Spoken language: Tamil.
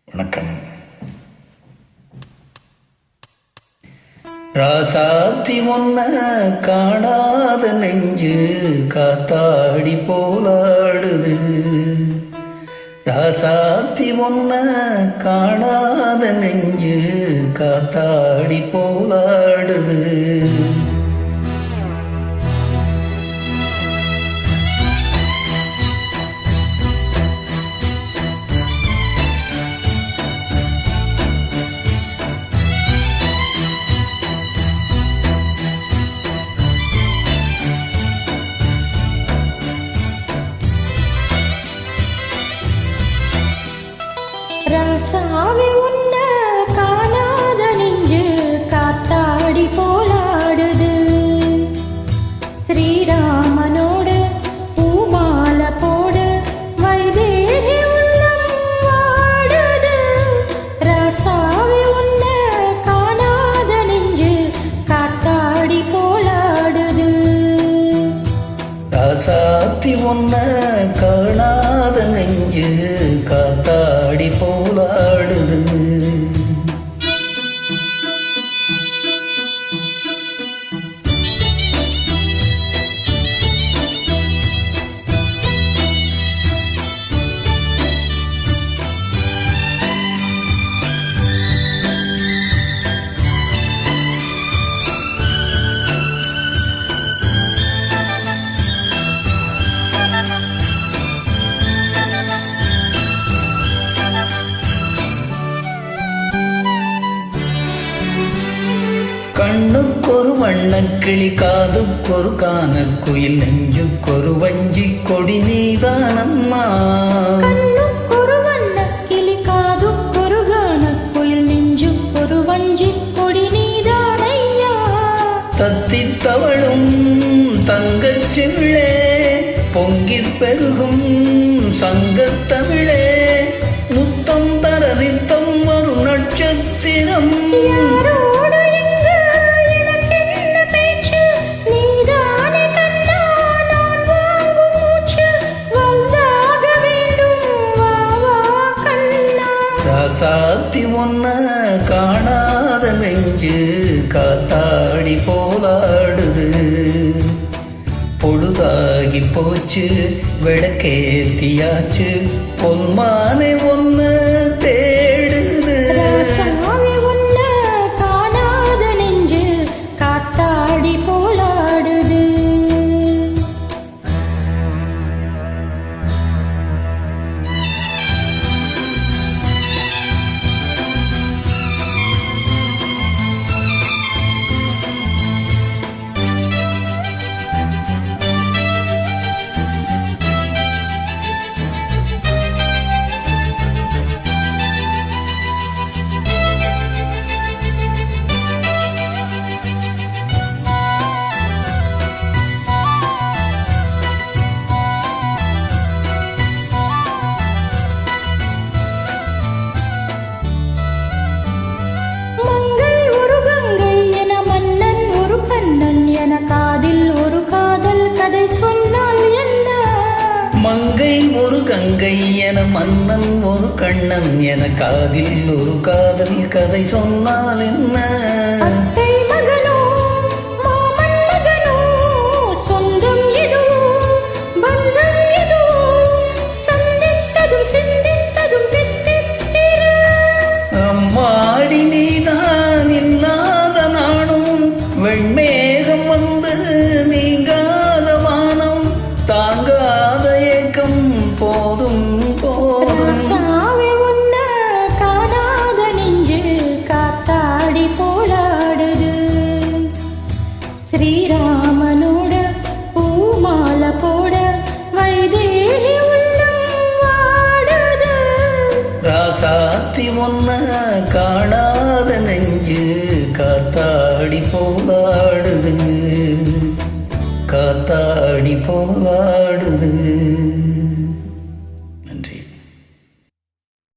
வணக்கம். ராசாத்தி ஒன்ன காணாத நெஞ்சு காத்தாடி போலாடுது. ராசாத்தி ஒன்ன காணாத நெஞ்சு காத்தாடி போலாடுது. ராசாவே உன்ன காணாத நெஞ்சு காத்தாடி போலாடுது. ஸ்ரீராமனோடு பூமால போடு வைதேகி உள்ளம் வாடுது. ராசாவே உன்ன காணாத நெஞ்சு காத்தாடி போலாடுது. ராசாத்தி ஒன்ன காணாத நெஞ்சு காத்தாடி போலாடுது. கண்ணுக்கொரு வண்ணக்கிளி, காதுக்கொரு கானக்குயில், நெஞ்சுக்கொரு வஞ்சி கொடி நீதானம்மா. கண்ணுக்கொரு வண்ணக்கிளி, காதுக்கொரு கானக்குயில், நெஞ்சுக்கொரு வஞ்சி கொடி நீதானையா. தத்தித் தவழும் தங்கச் செவிழே, பொங்கிப் பெருகும் சங்கத்தமிழே, முத்தம் தர நித்தம் வரும் நட்சத்திரம். ராசாத்தி ஒன்ன காணாத நெஞ்சு காத்தாடி போலாடுது. பொழுதாகி போச்சு விளக்கேத்தியாச்சு, பொன்மானை ஒன்னு தேடுது. ராசாவே உன்ன காணாத நெஞ்சு காத்தாடி போலாடுது. மங்கை ஒரு கங்கை என மன்னன் ஒரு கண்ணன் என, காதில் ஒரு காதல் கதை சொன்னால் என்ன? அத்தை மகனோ மாமன் மகனோ, சொந்தம் எதுவோ பந்தம் எதுவோ, சந்தித்ததும் சிந்தித்ததும் தித்தித்திர. அம்மாடி நீதான் இல்லாத நானும், வெண்மேகம் வந்து நீங்காத வானம், தாங்காத ஏக்கம் போதும் போதும். ராசாவே உன்ன காணாத நெஞ்சு காத்தாடி போலாடுது. ஸ்ரீராமனோட பூமால போட வைதேகி உள்ளம் வாடுது. ராசாத்தி ஒன்ன காணாத நெஞ்சு காத்தாடி போலாடுது. காத்தாடி போலாடுது.